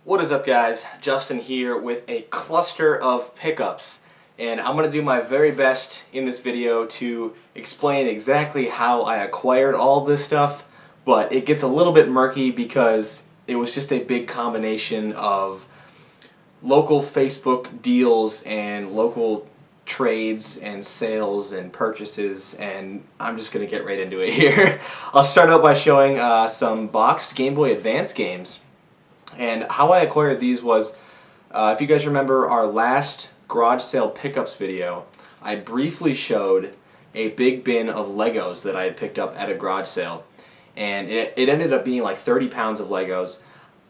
What is up, guys? Justin here with a cluster of pickups, and I'm going to do my very best in this video to explain exactly how I acquired all this stuff, but it gets a little bit murky because it was just a big combination of local Facebook deals and local trades and sales and purchases, and I'm just going to get right into it here. I'll start out by showing some boxed Game Boy Advance games. And how I acquired these was, if you guys remember our last garage sale pickups video, I briefly showed a big bin of Legos that I had picked up at a garage sale. And it ended up being like 30 pounds of Legos.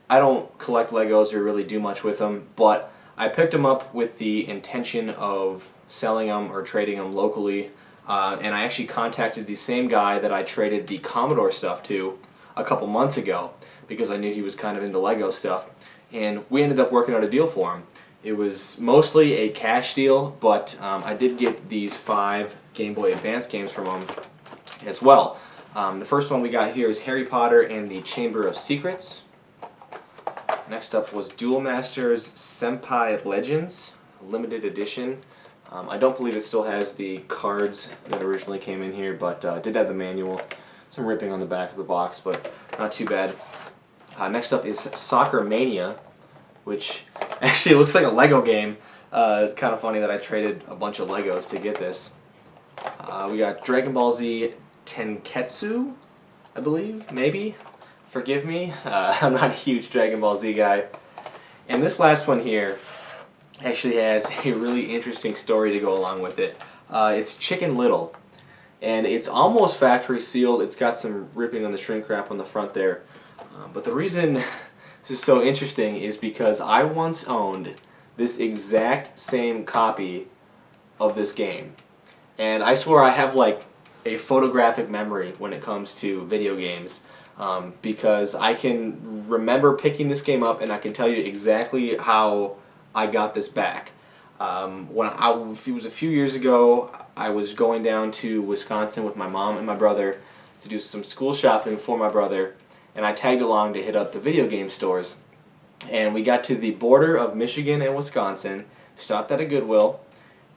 I don't collect Legos or really do much with them, but I picked them up with the intention of selling them or trading them locally. And I actually contacted the same guy that I traded the Commodore stuff to a couple months ago, because I knew he was kind of into Lego stuff, and we ended up working out a deal for him. It was mostly a cash deal, but I did get these 5 Game Boy Advance games from him as well. The first one we got here is Harry Potter and the Chamber of Secrets. Next up was Duel Masters Senpai Legends, limited edition. I don't believe it still has the cards that originally came in here, but it did have the manual. Some ripping on the back of the box, but not too bad. Next up is Soccer Mania, which actually looks like a Lego game. It's kind of funny that I traded a bunch of Legos to get this. We got Dragon Ball Z Tenketsu, I believe, maybe? Forgive me, I'm not a huge Dragon Ball Z guy. And this last one here actually has a really interesting story to go along with it. It's Chicken Little, and it's almost factory sealed. It's got some ripping on the shrink wrap on the front there. But the reason this is so interesting is because I once owned this exact same copy of this game. And I swear I have like a photographic memory when it comes to video games, because I can remember picking this game up and I can tell you exactly how I got this back. It was a few years ago, I was going down to Wisconsin with my mom and my brother to do some school shopping for my brother, and I tagged along to hit up the video game stores. And we got to the border of Michigan and Wisconsin, stopped at a Goodwill,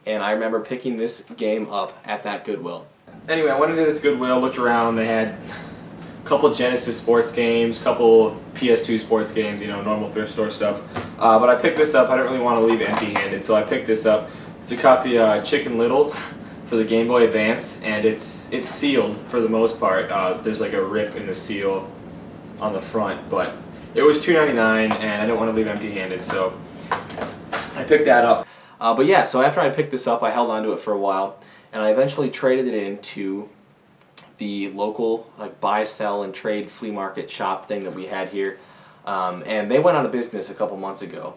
and I remember picking this game up at that Goodwill. Anyway, I went into this Goodwill, looked around, they had a couple Genesis sports games, a couple PS2 sports games, you know, normal thrift store stuff. But I picked this up. I didn't really want to leave empty-handed, so I picked this up. It's a copy of Chicken Little for the Game Boy Advance, and it's sealed for the most part. There's like a rip in the seal on the front, but it was $2.99 and I didn't want to leave empty-handed, so I picked that up. But yeah, so after I picked this up, I held on to it for a while, and I eventually traded it into the local like buy, sell, and trade flea market shop thing that we had here, and they went out of business a couple months ago.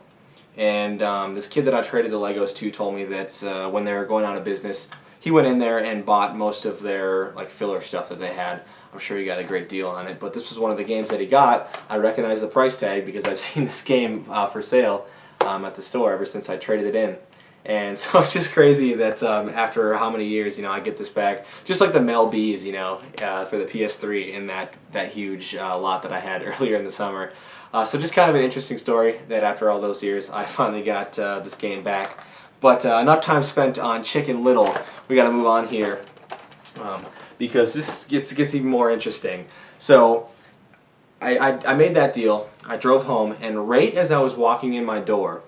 And this kid that I traded the Legos to told me that when they were going out of business, he went in there and bought most of their like filler stuff that they had. I'm sure he got a great deal on it, but this was one of the games that he got. I recognize the price tag because I've seen this game for sale at the store ever since I traded it in. And so it's just crazy that after how many years, you know, I get this back. Just like the Mel Bs, you know, for the PS3 in that huge lot that I had earlier in the summer. So just kind of an interesting story that after all those years, I finally got this game back. But enough time spent on Chicken Little. We got to move on here because this gets even more interesting. So I made that deal. I drove home, and right as I was walking in my door,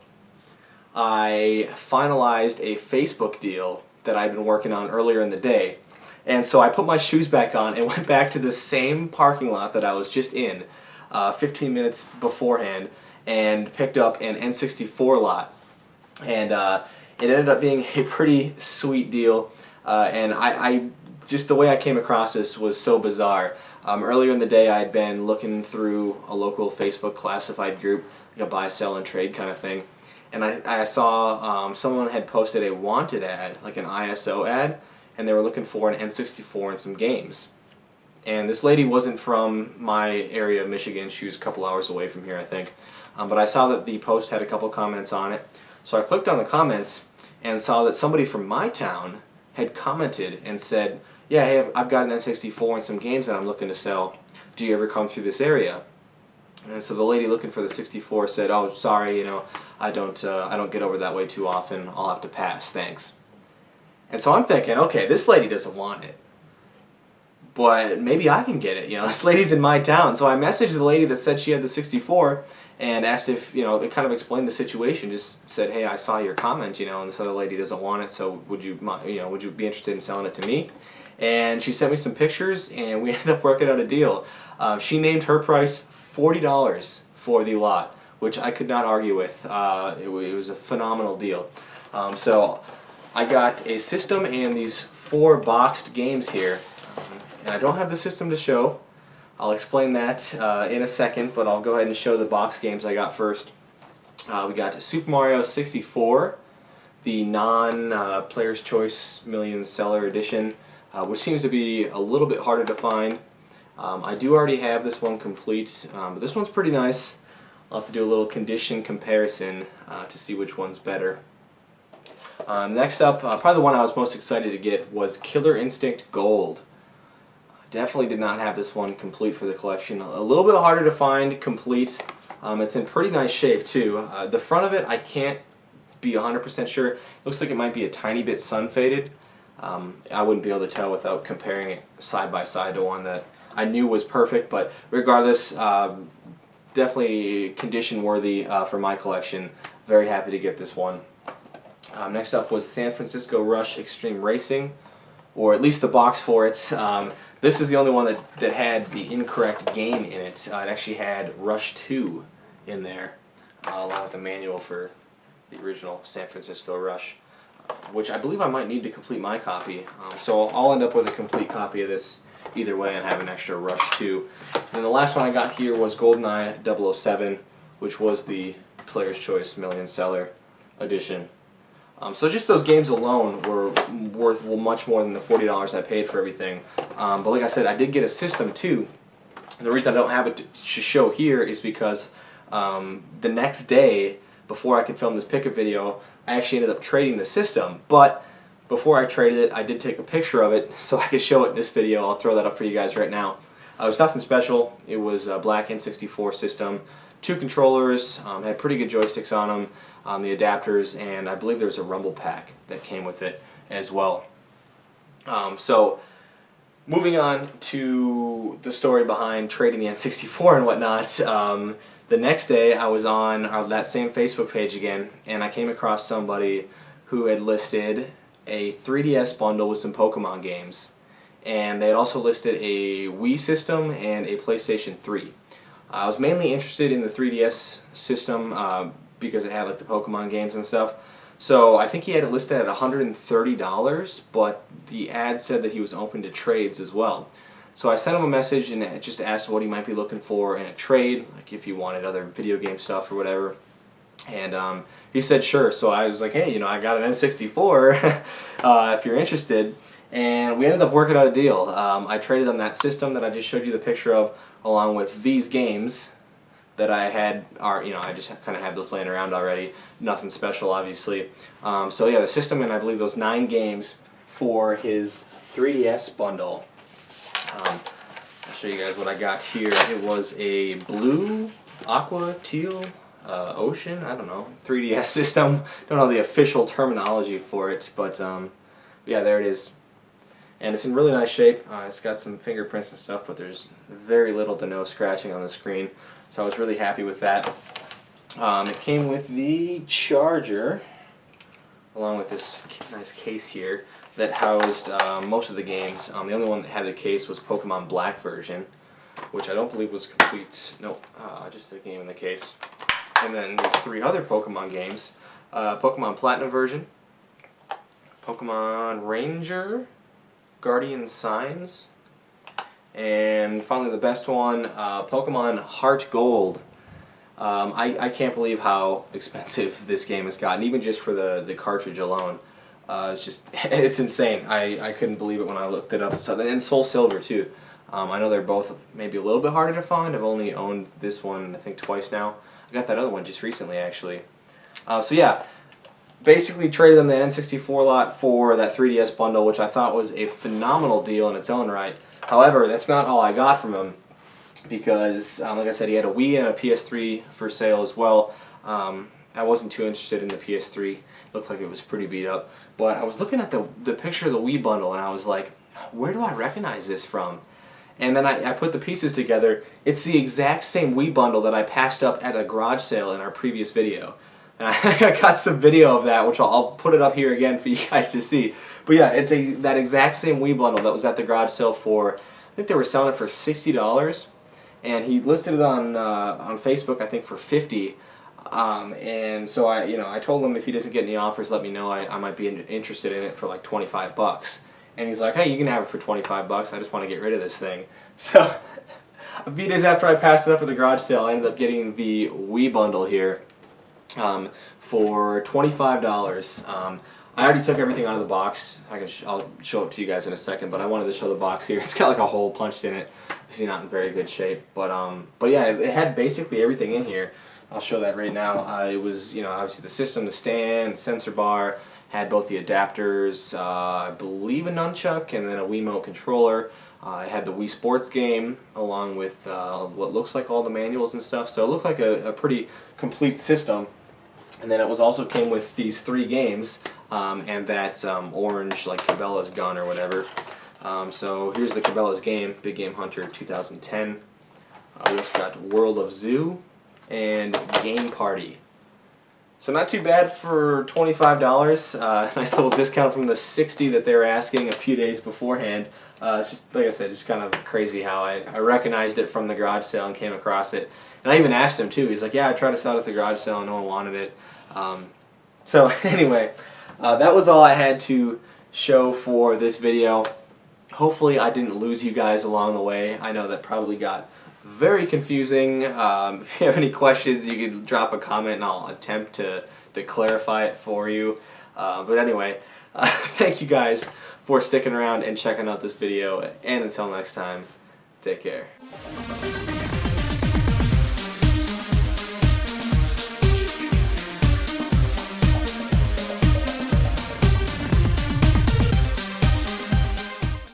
I finalized a Facebook deal that I'd been working on earlier in the day. And so I put my shoes back on and went back to the same parking lot that I was just in 15 minutes beforehand and picked up an N64 lot. And it ended up being a pretty sweet deal. And I just the way I came across this was so bizarre. Earlier in the day I had been looking through a local Facebook classified group, like a buy, sell, and trade kind of thing. And I saw someone had posted a wanted ad, like an ISO ad, and they were looking for an N64 and some games. And this lady wasn't from my area of Michigan. She was a couple hours away from here, I think. But I saw that the post had a couple comments on it. So I clicked on the comments and saw that somebody from my town had commented and said, yeah, hey, I've got an N64 and some games that I'm looking to sell. Do you ever come through this area? And so the lady looking for the 64 said, "Oh, sorry, you know, I don't get over that way too often. I'll have to pass. Thanks." And so I'm thinking, okay, this lady doesn't want it, but maybe I can get it. You know, this lady's in my town. So I messaged the lady that said she had the 64 and asked if, you know, it kind of explained the situation. Just said, "Hey, I saw your comment, you know, and this other lady doesn't want it. So would you be interested in selling it to me?" And she sent me some pictures, and we ended up working out a deal. She named her price $40 for the lot, which I could not argue with. It was a phenomenal deal. So I got a system and these 4 boxed games here, and I don't have the system to show. I'll explain that in a second, but I'll go ahead and show the box games I got first. We got Super Mario 64, the non-Player's Choice Million Seller Edition, which seems to be a little bit harder to find. I do already have this one complete, but this one's pretty nice. I'll have to do a little condition comparison to see which one's better. Next up, probably the one I was most excited to get was Killer Instinct Gold. Definitely did not have this one complete for the collection. A little bit harder to find complete. It's in pretty nice shape too. The front of it I can't be 100% sure. Looks like it might be a tiny bit sun faded. I wouldn't be able to tell without comparing it side by side to one that I knew was perfect, but regardless, definitely condition worthy for my collection. Very happy to get this one. Next up was San Francisco Rush Extreme Racing, or at least the box for it. This is the only one that had the incorrect game in it. It actually had Rush 2 in there, along with the manual for the original San Francisco Rush, which I believe I might need to complete my copy. So I'll end up with a complete copy of this either way and have an extra Rush 2. And the last one I got here was GoldenEye 007, which was the Player's Choice Million Seller Edition. So just those games alone were worth much more than the $40 I paid for everything. But like I said, I did get a system too. And the reason I don't have it to show here is because the next day, before I could film this pickup video, I actually ended up trading the system. But before I traded it, I did take a picture of it so I could show it in this video. I'll throw that up for you guys right now. It was nothing special. It was a black N64 system, 2 controllers, had pretty good joysticks on them. The adapters, and I believe there's a rumble pack that came with it as well. So moving on to the story behind trading the N64 and whatnot, the next day I was on that same Facebook page again, and I came across somebody who had listed a 3DS bundle with some Pokemon games, and they had also listed a Wii system and a PlayStation 3. I was mainly interested in the 3DS system because it had like the Pokemon games and stuff. So I think he had it listed at $130, but the ad said that he was open to trades as well. So I sent him a message and just asked what he might be looking for in a trade, like if he wanted other video game stuff or whatever. And he said sure. So I was like, hey, you know, I got an N64 if you're interested. And we ended up working out a deal. I traded him that system that I just showed you the picture of, along with these games that I had, I just kind of had those laying around already. Nothing special, obviously. So yeah, the system and I believe those 9 games for his 3DS bundle. I'll show you guys what I got here. It was a blue, aqua, teal, ocean, I don't know, 3DS system. Don't know the official terminology for it, but yeah, there it is. And it's in really nice shape. It's got some fingerprints and stuff, but there's very little to no scratching on the screen. So I was really happy with that. It came with the charger, along with this nice case here that housed most of the games. The only one that had the case was Pokemon Black version, which I don't believe was complete. Nope, just the game in the case. And then there's 3 other Pokemon games. Pokemon Platinum version, Pokemon Ranger, Guardian Signs, and finally the best one, Pokemon Heart Gold. I can't believe how expensive this game has gotten, even just for the cartridge alone. It's insane. I couldn't believe it when I looked it up. So, and Soul Silver too. I know they're both maybe a little bit harder to find. I've only owned this one I think twice now. I got that other one just recently actually. So yeah, basically traded them the N64 lot for that 3DS bundle, which I thought was a phenomenal deal in its own right. However, that's not all I got from him. because, like I said, he had a Wii and a PS3 for sale as well. I wasn't too interested in the PS3. Looked like it was pretty beat up. But I was looking at the picture of the Wii bundle, and I was like, where do I recognize this from? And then I put the pieces together. It's the exact same Wii bundle that I passed up at a garage sale in our previous video. And I got some video of that, which I'll put it up here again for you guys to see. But yeah, it's that exact same Wii bundle that was at the garage sale for, I think they were selling it for $60. And he listed it on Facebook, I think, for $50. And so I told him if he doesn't get any offers, let me know. I might be interested in it for like $25. And he's like, hey, you can have it for $25. I just want to get rid of this thing. So a few days after I passed it up at the garage sale, I ended up getting the Wii bundle here for $25. I already took everything out of the box. I'll show it to you guys in a second, but I wanted to show the box here. It's got like a hole punched in it. Obviously not in very good shape, but yeah, it had basically everything in here. I'll show that right now. It was, obviously the system, the stand, sensor bar, had both the adapters, I believe a nunchuck, and then a Wiimote controller. It had the Wii Sports game, along with what looks like all the manuals and stuff. So it looked like a pretty complete system. And then it also came with these 3 games, and that orange, like Cabela's gun or whatever. So here's the Cabela's game, Big Game Hunter 2010. We also got World of Zoo and Game Party. So not too bad for $25. Nice little discount from the $60 that they were asking a few days beforehand. It's just, like I said, just kind of crazy how I recognized it from the garage sale and came across it. And I even asked him too. He's like, yeah, I tried to sell it at the garage sale and no one wanted it. So anyway, that was all I had to show for this video. Hopefully I didn't lose you guys along the way. I know that probably got very confusing. If you have any questions, you can drop a comment and I'll attempt to clarify it for you. But anyway, thank you guys for sticking around and checking out this video. And until next time, take care.